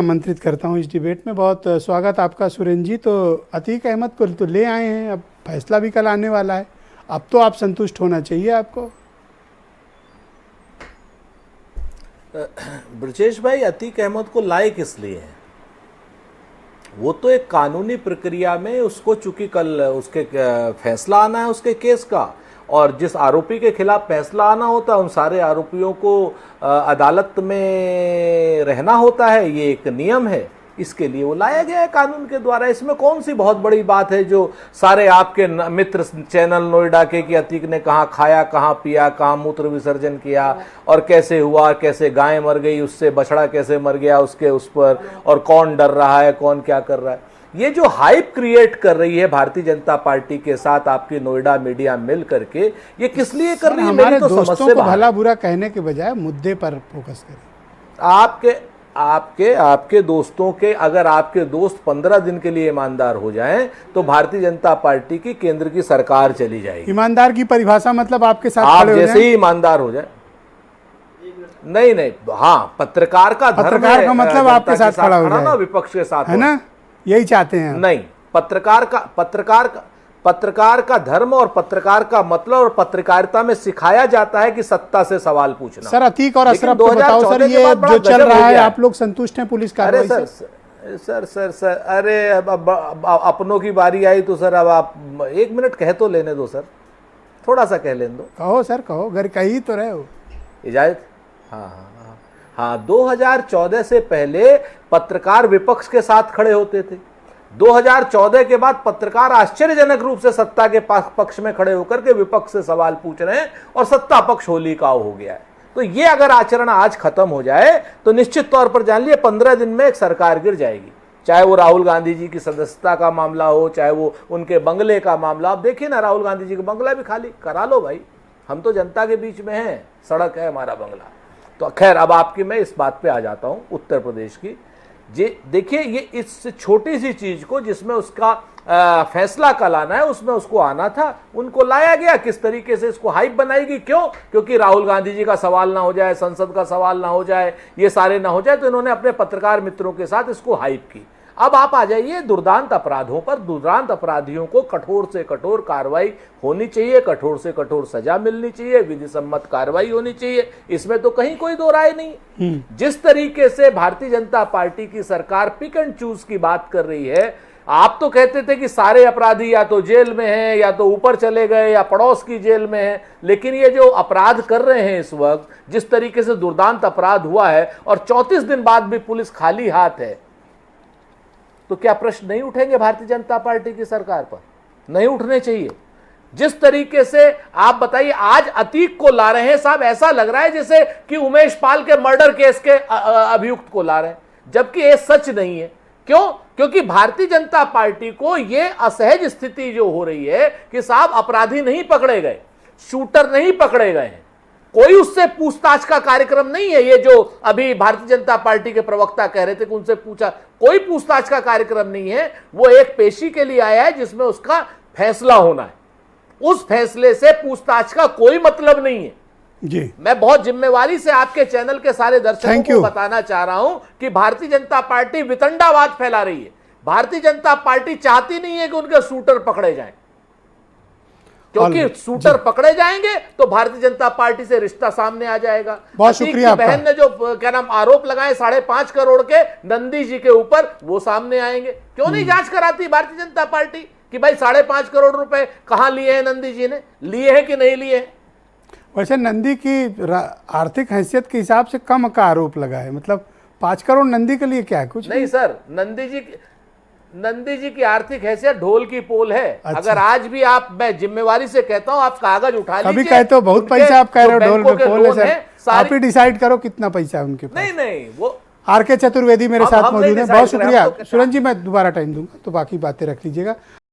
आमंत्रित करता हूं इस डिबेट में। बहुत स्वागत आपका सुरेंद्र जी। तो अतीक अहमद को तो ले आए हैं, अब फैसला भी कल आने वाला है, अब तो आप संतुष्ट होना चाहिए आपको। ब्रजेश भाई, अतीक अहमद को लाए किस लिए हैं? वो तो एक कानूनी प्रक्रिया में उसको, चूंकि कल उसके फैसला आना है उसके केस का, और जिस आरोपी के खिलाफ फैसला आना होता है उन सारे आरोपियों को अदालत में रहना होता है, ये एक नियम है। इसके लिए वो लाया गया है कानून के द्वारा। इसमें कौन सी बहुत बड़ी बात है जो सारे आपके मित्र चैनल नोएडा के कि अतीक ने कहाँ खाया, कहाँ पिया, कहाँ मूत्र विसर्जन किया और कैसे हुआ, कैसे गाय मर गई, उससे बछड़ा कैसे मर गया उसके उस पर, और कौन डर रहा है, कौन क्या कर रहा है। ये जो हाइप क्रिएट कर रही है भारतीय जनता पार्टी के साथ आपकी नोएडा मीडिया मिल करके, ये किस लिए कर रही है? हमारे दोस्तों को भला बुरा कहने के बजाय मुद्दे पर फोकस करें। आपके दोस्तों के, अगर आपके दोस्त 15 दिन के लिए ईमानदार हो जाएं तो भारतीय जनता पार्टी की केंद्र की सरकार चली जाएगी। ईमानदार की परिभाषा मतलब आपके साथ आप जैसे ही ईमानदार हो जाए। नहीं, हाँ, पत्रकार का धर्म, पत्रकार का मतलब आपके साथ खड़ा हो जाए, विपक्ष के साथ, है ना? यही चाहते हैं? नहीं, पत्रकार का धर्म और पत्रकार का मतलब और पत्रकारिता में सिखाया जाता है कि सत्ता से सवाल पूछना। सर अतीक और अशरफ को बताओ सर, ये जो चल रहा है आप लोग संतुष्ट हैं पुलिस कार्रवाई से? सर अरे अब अपनों की बारी आई तो सर अब आप 1 मिनट कह तो लेने दो सर, थोड़ा सा कह लेने दो। कहो सर, कहो, घर कही तो रहे हो। इजाजत? हाँ, 2014 से पहले पत्रकार विपक्ष के साथ खड़े होते थे। 2014 के बाद पत्रकार आश्चर्यजनक रूप से सत्ता के पक्ष में खड़े होकर के विपक्ष से सवाल पूछ रहे हैं और सत्ता पक्ष होलिकाओ हो गया है। तो ये अगर आचरण आज खत्म हो जाए तो निश्चित तौर पर जान लिए 15 दिन में एक सरकार गिर जाएगी। चाहे वो राहुल गांधी जी की सदस्यता का मामला हो, चाहे वो उनके बंगले का मामला। आप देखिए ना, राहुल गांधी जी का बंगला भी खाली करा लो भाई, हम तो जनता के बीच में हैं, सड़क है हमारा बंगला। तो खैर, अब आपकी मैं इस बात पे आ जाता हूं, उत्तर प्रदेश की। जी देखिए, ये इस छोटी सी चीज को जिसमें उसका फैसला कल आना है, उसमें उसको आना था, उनको लाया गया। किस तरीके से इसको हाइप बनाएगी? क्यों? क्योंकि राहुल गांधी जी का सवाल ना हो जाए, संसद का सवाल ना हो जाए, ये सारे ना हो जाए, तो इन्होंने अपने पत्रकार मित्रों के साथ इसको हाइप की। अब आप आ जाइए दुर्दांत अपराधों पर। दुर्दांत अपराधियों को कठोर से कठोर कार्रवाई होनी चाहिए, कठोर से कठोर सजा मिलनी चाहिए, विधि सम्मत कार्रवाई होनी चाहिए, इसमें तो कहीं कोई दो राय नहीं। जिस तरीके से भारतीय जनता पार्टी की सरकार पिक एंड चूज की बात कर रही है, आप तो कहते थे कि सारे अपराधी या तो जेल में हैं, या तो ऊपर चले गए, या पड़ोस की जेल में हैं, लेकिन ये जो अपराध कर रहे हैं इस वक्त, जिस तरीके से दुर्दांत अपराध हुआ है और 34 दिन बाद भी पुलिस खाली हाथ है, तो क्या प्रश्न नहीं उठेंगे भारतीय जनता पार्टी की सरकार पर? नहीं उठने चाहिए। जिस तरीके से आप बताइए, आज अतीक को ला रहे हैं साहब, ऐसा लग रहा है जैसे कि उमेश पाल के मर्डर केस के अभियुक्त को ला रहे हैं, जबकि ये सच नहीं है। क्यों? क्योंकि भारतीय जनता पार्टी को यह असहज स्थिति जो हो रही है कि साहब अपराधी नहीं पकड़े गए, शूटर नहीं पकड़े गए हैं, कोई उससे पूछताछ का कार्यक्रम नहीं है। ये जो अभी भारतीय जनता पार्टी के प्रवक्ता कह रहे थे कि उनसे पूछा, कोई पूछताछ का कार्यक्रम नहीं है। वो एक पेशी के लिए आया है जिसमें उसका फैसला होना है, उस फैसले से पूछताछ का कोई मतलब नहीं है जी। मैं बहुत जिम्मेवारी से आपके चैनल के सारे दर्शकों को बताना चाह रहा हूं कि भारतीय जनता पार्टी वितंडावाद फैला रही है। भारतीय जनता पार्टी चाहती नहीं है कि उनके शूटर पकड़े जाएं, क्योंकि शूटर पकड़े जाएंगे तो भारतीय जनता पार्टी से रिश्ता सामने आ जाएगा। बहुत शुक्रिया। बहन ने जो क्या नाम आरोप लगाए 5.5 करोड़ के नंदी जी के ऊपर, वो सामने आएंगे। क्यों नहीं जांच कराती भारतीय जनता पार्टी कि भाई 5.5 करोड़ रुपए कहां लिए हैं, नंदी जी ने लिए हैं कि नहीं लिए हैं? वैसे नंदी की आर्थिक हैसियत के हिसाब से कम का आरोप लगा है, मतलब 5 करोड़ नंदी के लिए क्या है? कुछ नहीं सर, नंदी जी की आर्थिक हैसियत ढोल की पोल है। अच्छा। अगर आज भी आप, मैं जिम्मेवारी से कहता हूं, आप कागज उठा लीजिए। कभी कहते हो बहुत पैसा, आप कह रहे हो ढोल पे पोल है सर, आप ही डिसाइड करो कितना पैसा है उनके पास। नहीं, वो आर के चतुर्वेदी मेरे साथ मौजूद है। बहुत शुक्रिया सुरेंद्र जी, मैं दोबारा टाइम दूंगा तो बाकी बातें रख लीजिएगा।